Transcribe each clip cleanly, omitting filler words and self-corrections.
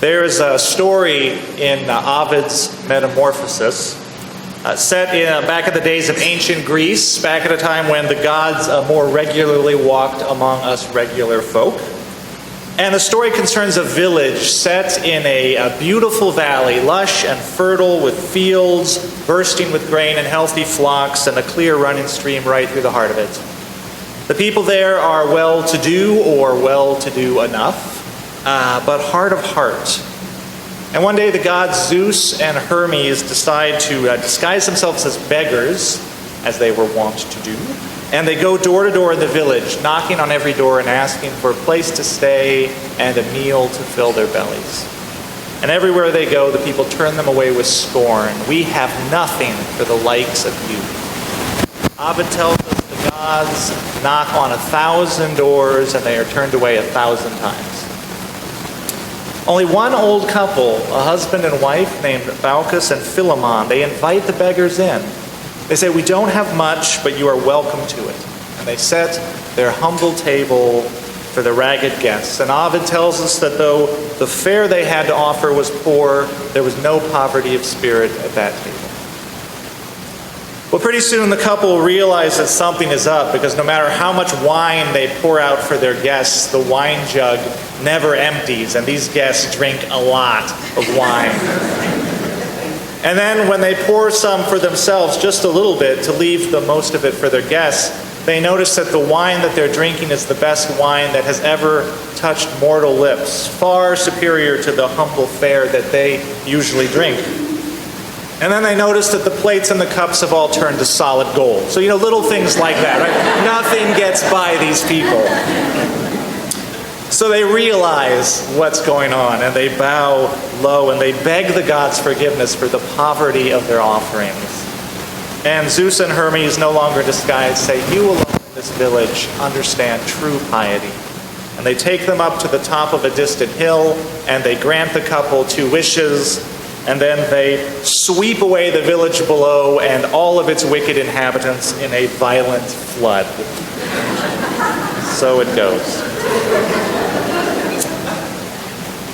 There is a story in Ovid's Metamorphoses set back in the days of ancient Greece, back at a time when the gods more regularly walked among us regular folk. And the story concerns a village set in a beautiful valley, lush and fertile, with fields bursting with grain and healthy flocks and a clear running stream right through the heart of it. The people there are well-to-do or well-to-do enough, but hard of heart. And one day the gods Zeus and Hermes decide to disguise themselves as beggars, as they were wont to do, and they go door to door in the village, knocking on every door and asking for a place to stay and a meal to fill their bellies. And everywhere they go, the people turn them away with scorn. We have nothing for the likes of you. Ovid tells us the gods knock on 1,000 doors and they are turned away 1,000 times. Only one old couple, a husband and wife named Baucis and Philemon, they invite the beggars in. They say, "We don't have much, but you are welcome to it." And they set their humble table for the ragged guests. And Ovid tells us that though the fare they had to offer was poor, there was no poverty of spirit at that table. Well, pretty soon the couple realize that something is up, because no matter how much wine they pour out for their guests, the wine jug never empties, and these guests drink a lot of wine. And then when they pour some for themselves, just a little bit, to leave the most of it for their guests, they notice that the wine that they're drinking is the best wine that has ever touched mortal lips, far superior to the humble fare that they usually drink. And then they notice that the plates and the cups have all turned to solid gold. So, little things like that, right? Nothing gets by these people. So they realize what's going on, and they bow low, and they beg the gods' forgiveness for the poverty of their offerings. And Zeus and Hermes, no longer disguised, say, "You alone in this village understand true piety." And they take them up to the top of a distant hill, and they grant the couple 2 wishes, and then they sweep away the village below and all of its wicked inhabitants in a violent flood. So it goes.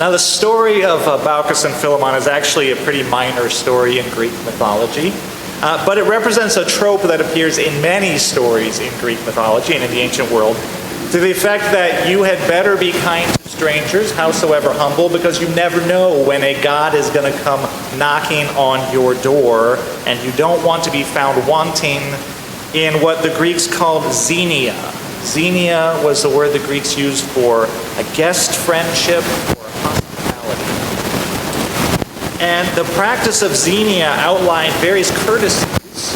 Now, the story of Baucis and Philemon is actually a pretty minor story in Greek mythology, but it represents a trope that appears in many stories in Greek mythology and in the ancient world, to the effect that you had better be kind to strangers, howsoever humble, because you never know when a god is going to come knocking on your door, and you don't want to be found wanting in what the Greeks called xenia. Xenia was the word the Greeks used for a guest friendship or hospitality. And the practice of xenia outlined various courtesies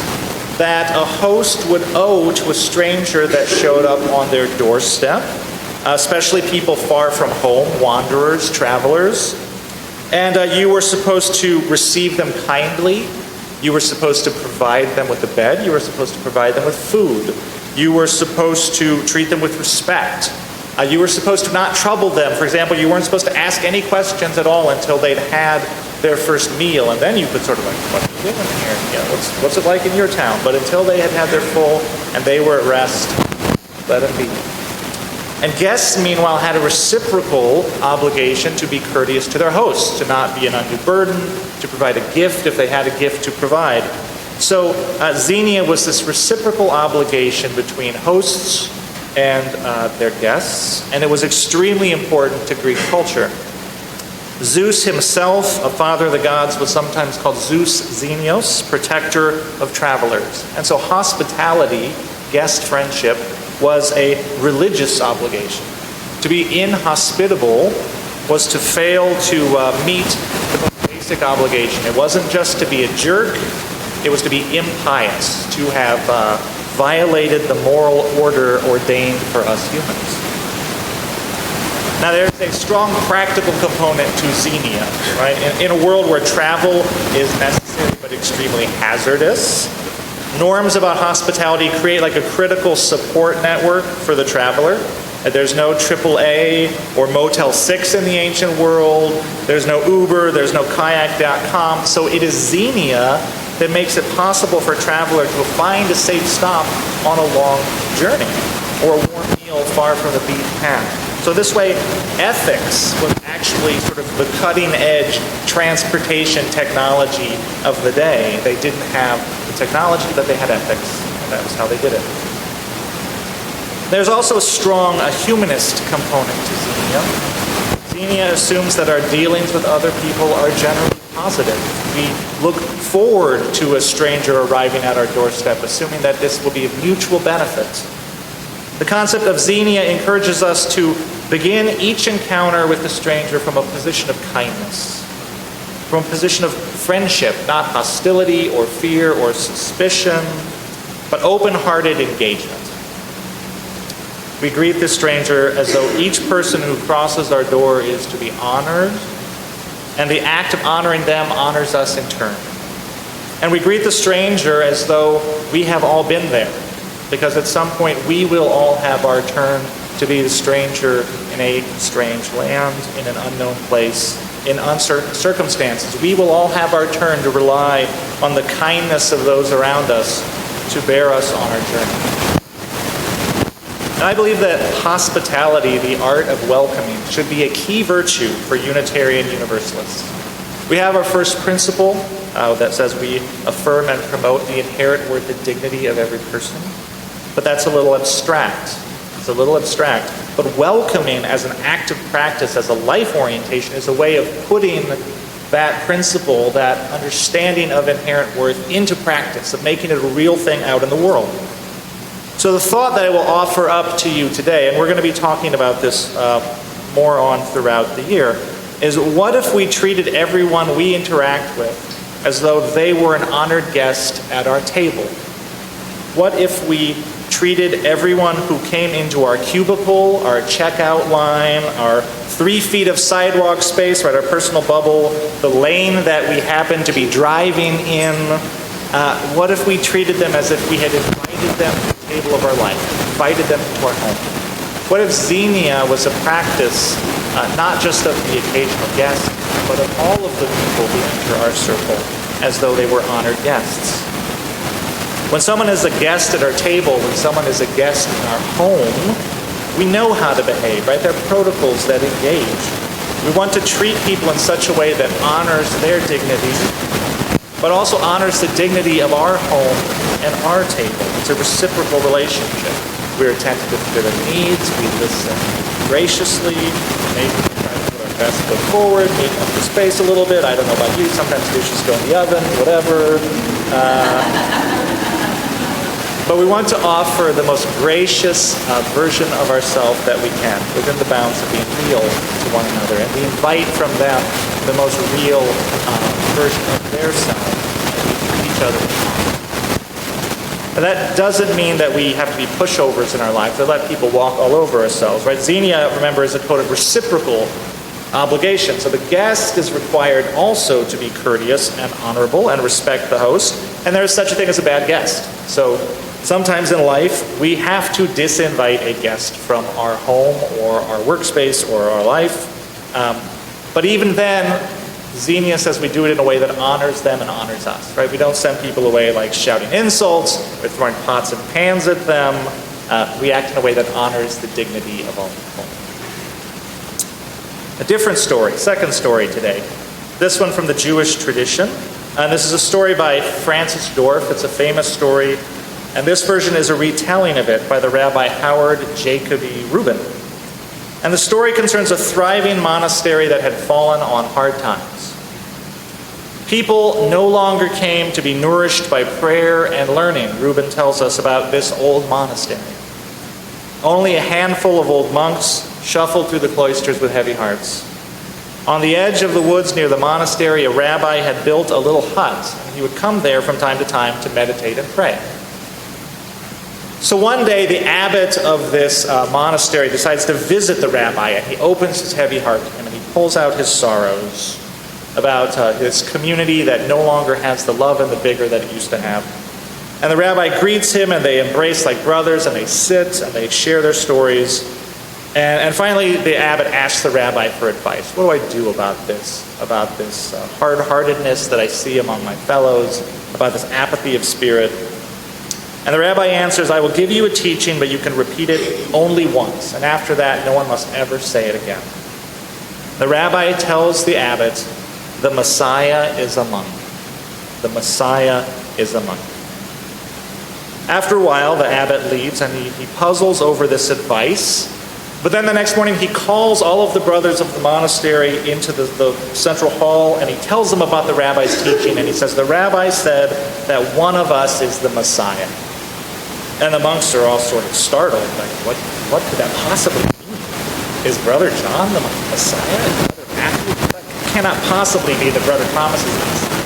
that a host would owe to a stranger that showed up on their doorstep, especially people far from home, wanderers, travelers. And you were supposed to receive them kindly. You were supposed to provide them with a bed. You were supposed to provide them with food. You were supposed to treat them with respect. You were supposed to not trouble them. For example, you weren't supposed to ask any questions at all until they'd had their first meal, and then you could sort of like, "What are you doing here? What's it like in your town?" But until they had had their full and they were at rest, let them be. And guests, meanwhile, had a reciprocal obligation to be courteous to their hosts, to not be an undue burden, to provide a gift if they had a gift to provide. So xenia was this reciprocal obligation between hosts and their guests, and it was extremely important to Greek culture. Zeus himself, a father of the gods, was sometimes called Zeus Xenios, protector of travelers. And so hospitality, guest friendship, was a religious obligation. To be inhospitable was to fail to meet the most basic obligation. It wasn't just to be a jerk, it was to be impious, to have violated the moral order ordained for us humans. Now, there's a strong practical component to xenia, right? In a world where travel is necessary but extremely hazardous, norms about hospitality create like a critical support network for the traveler. There's no AAA or Motel 6 in the ancient world. There's no Uber. There's no Kayak.com. So it is xenia that makes it possible for a traveler to find a safe stop on a long journey or a warm meal far from the beaten path. So this way, ethics was actually sort of the cutting-edge transportation technology of the day. They didn't have the technology, but they had ethics, and that was how they did it. There's also a strong humanist component to Xenia. Xenia assumes that our dealings with other people are generally positive. We look forward to a stranger arriving at our doorstep, assuming that this will be of mutual benefit. The concept of Xenia encourages us to begin each encounter with the stranger from a position of kindness, from a position of friendship, not hostility or fear or suspicion, but open-hearted engagement. We greet the stranger as though each person who crosses our door is to be honored, and the act of honoring them honors us in turn. And we greet the stranger as though we have all been there, because at some point we will all have our turn to be the stranger in a strange land, in an unknown place, in uncertain circumstances. We will all have our turn to rely on the kindness of those around us to bear us on our journey. And I believe that hospitality, the art of welcoming, should be a key virtue for Unitarian Universalists. We have our first principle that says we affirm and promote the inherent worth and dignity of every person. But that's a little abstract. It's a little abstract. But welcoming as an active practice, as a life orientation, is a way of putting that principle, that understanding of inherent worth into practice, of making it a real thing out in the world. So the thought that I will offer up to you today, and we're going to be talking about this more on throughout the year, is what if we treated everyone we interact with as though they were an honored guest at our table? What if we treated everyone who came into our cubicle, our checkout line, our 3 feet of sidewalk space, right, our personal bubble, the lane that we happen to be driving in, what if we treated them as if we had invited them to the table of our life, invited them into our home? What if Xenia was a practice not just of the occasional guest, but of all of the people who enter our circle as though they were honored guests? When someone is a guest at our table, when someone is a guest in our home, we know how to behave, right? There are protocols that engage. We want to treat people in such a way that honors their dignity, but also honors the dignity of our home and our table. It's a reciprocal relationship. We're attentive to their needs, we listen graciously, maybe we try to put our best foot forward, meet up the space a little bit. I don't know about you, sometimes dishes go in the oven, whatever. But we want to offer the most gracious version of ourselves that we can, within the bounds of being real to one another. And we invite from them the most real version of their self, and we treat each other with honor. And that doesn't mean that we have to be pushovers in our lives, that let people walk all over ourselves, right? Xenia, remember, is a code of reciprocal obligation. So the guest is required also to be courteous and honorable and respect the host. And there is such a thing as a bad guest. So sometimes in life, we have to disinvite a guest from our home or our workspace or our life. But even then, Xenia says we do it in a way that honors them and honors us, right? We don't send people away like shouting insults or throwing pots and pans at them. We act in a way that honors the dignity of all people. A different story, second story today. This one from the Jewish tradition. And this is a story by Francis Dorff. It's a famous story. And this version is a retelling of it by the Rabbi Howard Jacoby Rubin. And the story concerns a thriving monastery that had fallen on hard times. People no longer came to be nourished by prayer and learning, Rubin tells us about this old monastery. Only a handful of old monks shuffled through the cloisters with heavy hearts. On the edge of the woods near the monastery, a rabbi had built a little hut, and he would come there from time to time to meditate and pray. So one day, the abbot of this monastery decides to visit the rabbi, and he opens his heavy heart to him, and he pulls out his sorrows about his community that no longer has the love and the vigor that it used to have. And the rabbi greets him, and they embrace like brothers, and they sit, and they share their stories. And finally, the abbot asks the rabbi for advice. What do I do about this hard-heartedness that I see among my fellows, about this apathy of spirit? And the rabbi answers, I will give you a teaching, but you can repeat it only once. And after that, no one must ever say it again. The rabbi tells the abbot, the Messiah is among you. The Messiah is among you. After a while, the abbot leaves, and he puzzles over this advice. But then the next morning, he calls all of the brothers of the monastery into the central hall, and he tells them about the rabbi's teaching. And he says, the rabbi said that one of us is the Messiah. And the monks are all sort of startled. Like, what could that possibly mean? Is Brother John the Messiah? Is Brother Matthew? That cannot possibly be that Brother Thomas is the Messiah.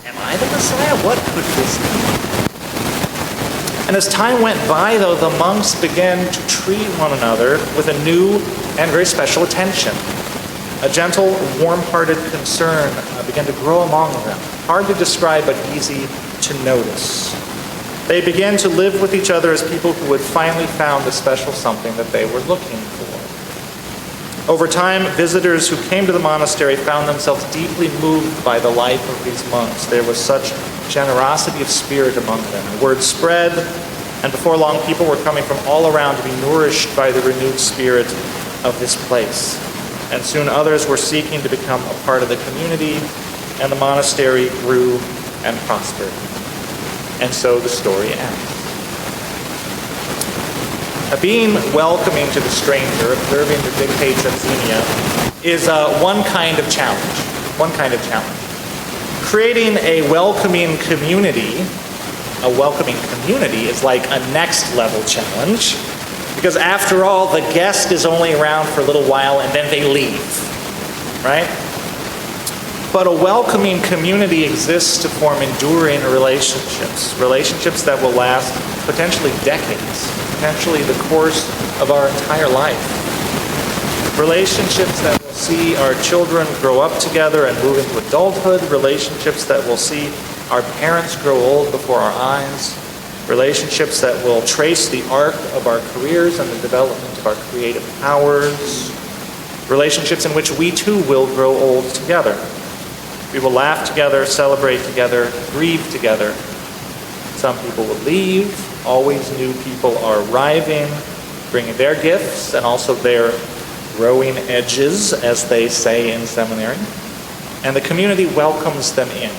Am I the Messiah? What could this mean? And as time went by, though, the monks began to treat one another with a new and very special attention. A gentle, warm-hearted concern began to grow among them. Hard to describe, but easy to notice. They began to live with each other as people who had finally found the special something that they were looking for. Over time, visitors who came to the monastery found themselves deeply moved by the life of these monks. There was such generosity of spirit among them. Word spread, and before long, people were coming from all around to be nourished by the renewed spirit of this place. And soon others were seeking to become a part of the community, and the monastery grew and prospered. And so the story ends. Being welcoming to the stranger, observing the dictates of Xenia, is one kind of challenge. One kind of challenge. Creating a welcoming community is like a next level challenge, because after all, the guest is only around for a little while and then they leave, right? But a welcoming community exists to form enduring relationships that will last potentially decades, potentially the course of our entire life. Relationships that will see our children grow up together and move into adulthood, relationships that will see our parents grow old before our eyes, relationships that will trace the arc of our careers and the development of our creative powers, relationships in which we too will grow old together. We will laugh together, celebrate together, grieve together. Some people will leave. Always new people are arriving, bringing their gifts and also their growing edges, as they say in seminary. And the community welcomes them in.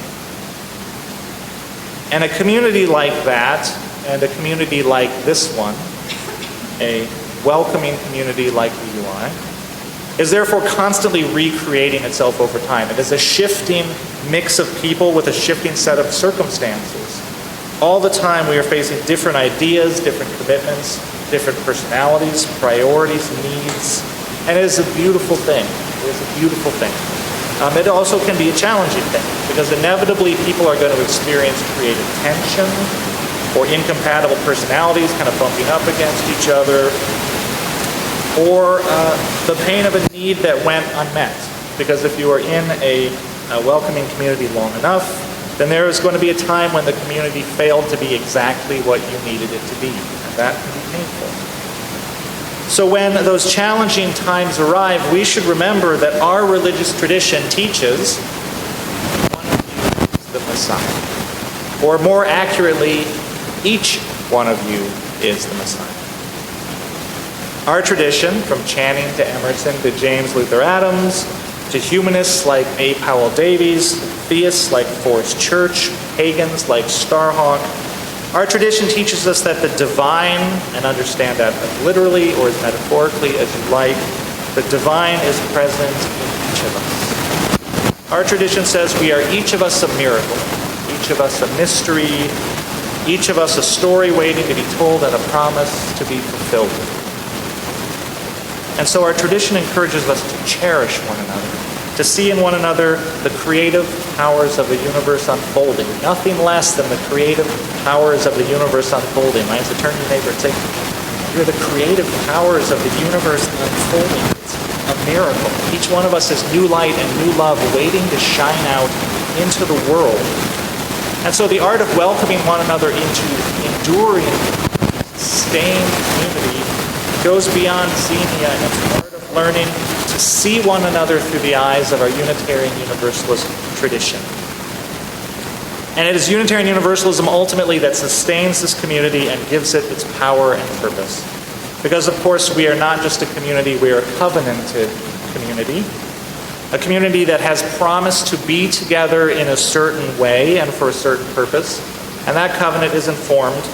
And a community like that, and a community like this one, a welcoming community like the UI, is therefore constantly recreating itself over time. It is a shifting mix of people with a shifting set of circumstances. All the time we are facing different ideas, different commitments, different personalities, priorities, needs, and it is a beautiful thing. It is a beautiful thing. It also can be a challenging thing, because inevitably people are going to experience creative tension or incompatible personalities kind of bumping up against each other, or the pain of a need that went unmet. Because if you are in a welcoming community long enough, then there is going to be a time when the community failed to be exactly what you needed it to be. And that can be painful. So when those challenging times arrive, we should remember that our religious tradition teaches one of you is the Messiah. Or more accurately, each one of you is the Messiah. Our tradition, from Channing to Emerson to James Luther Adams, to humanists like A. Powell Davies, theists like Forrest Church, pagans like Starhawk, our tradition teaches us that the divine, and understand that as literally or as metaphorically as you like, the divine is present in each of us. Our tradition says we are each of us a miracle, each of us a mystery, each of us a story waiting to be told and a promise to be fulfilled. And so our tradition encourages us to cherish one another, to see in one another the creative powers of the universe unfolding. Nothing less than the creative powers of the universe unfolding. Right? So turn to your neighbor and say, you're the creative powers of the universe unfolding. It's a miracle. Each one of us is new light and new love waiting to shine out into the world. And so the art of welcoming one another into enduring, sustained community goes beyond Xenia, and it's the art of learning to see one another through the eyes of our Unitarian Universalist tradition. And it is Unitarian Universalism ultimately that sustains this community and gives it its power and purpose. Because, of course, we are not just a community, we are a covenanted community. A community that has promised to be together in a certain way and for a certain purpose. And that covenant is informed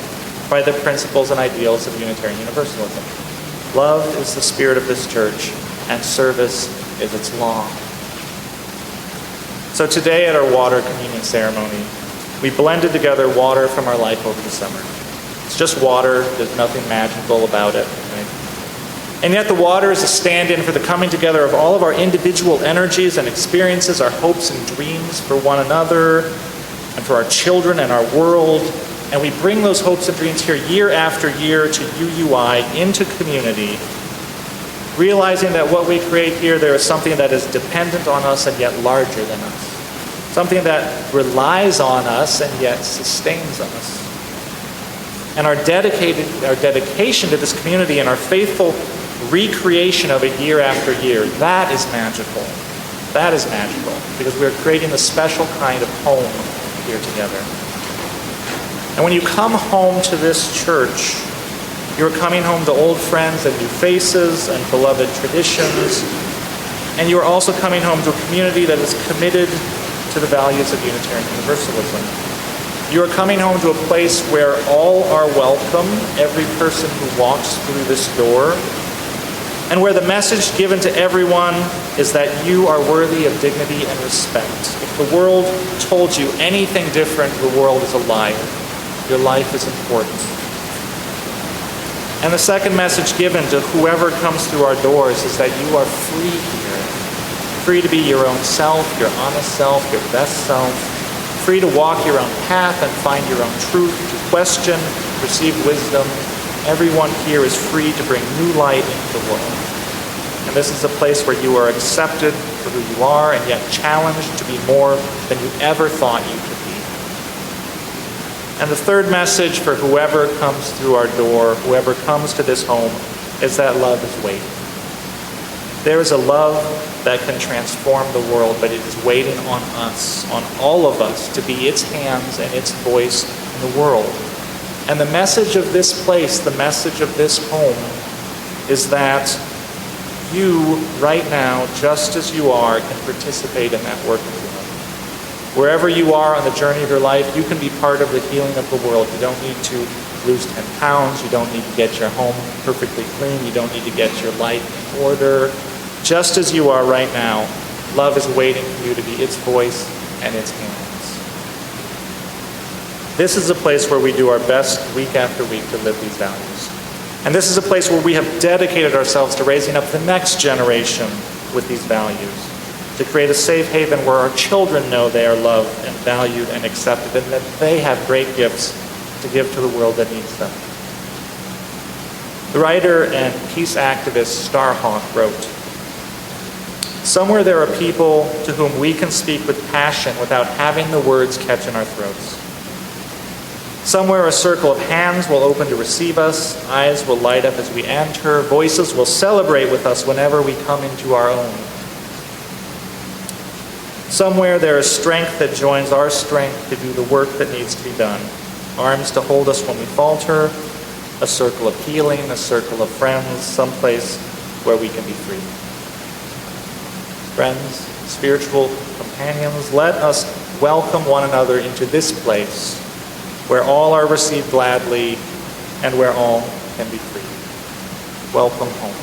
by the principles and ideals of Unitarian Universalism. Love is the spirit of this church, and service is its law. So today at our water communion ceremony, we blended together water from our life over the summer. It's just water. There's nothing magical about it. Right? And yet the water is a stand-in for the coming together of all of our individual energies and experiences, our hopes and dreams for one another, and for our children and our world. And we bring those hopes and dreams here year after year to UUI, into community, realizing that what we create here, there is something that is dependent on us and yet larger than us. Something that relies on us and yet sustains us. And our dedication to this community and our faithful recreation of it year after year, that is magical. That is magical, because we're creating a special kind of home here together. And when you come home to this church, you're coming home to old friends and new faces and beloved traditions. And you are also coming home to a community that is committed to the values of Unitarian Universalism. You are coming home to a place where all are welcome, every person who walks through this door, and where the message given to everyone is that you are worthy of dignity and respect. If the world told you anything different, the world is a liar. Your life is important. And the second message given to whoever comes through our doors is that you are free here. Free to be your own self, your honest self, your best self. Free to walk your own path and find your own truth, to question, receive wisdom. Everyone here is free to bring new light into the world. And this is a place where you are accepted for who you are and yet challenged to be more than you ever thought you could be. And the third message for whoever comes through our door, whoever comes to this home, is that love is waiting. There is a love that can transform the world, but it is waiting on us, on all of us, to be its hands and its voice in the world. And the message of this place, the message of this home, is that you, right now, just as you are, can participate in that work of love. Wherever you are on the journey of your life, you can be part of the healing of the world. You don't need to lose 10 pounds. You don't need to get your home perfectly clean. You don't need to get your life in order. Just as you are right now, love is waiting for you to be its voice and its hands. This is a place where we do our best week after week to live these values. And this is a place where we have dedicated ourselves to raising up the next generation with these values, to create a safe haven where our children know they are loved and valued and accepted, and that they have great gifts to give to the world that needs them. The writer and peace activist Starhawk wrote, "Somewhere there are people to whom we can speak with passion without having the words catch in our throats. Somewhere a circle of hands will open to receive us, eyes will light up as we enter, voices will celebrate with us whenever we come into our own. Somewhere there is strength that joins our strength to do the work that needs to be done, arms to hold us when we falter, a circle of healing, a circle of friends, someplace where we can be free." Friends, spiritual companions, let us welcome one another into this place where all are received gladly and where all can be free. Welcome home.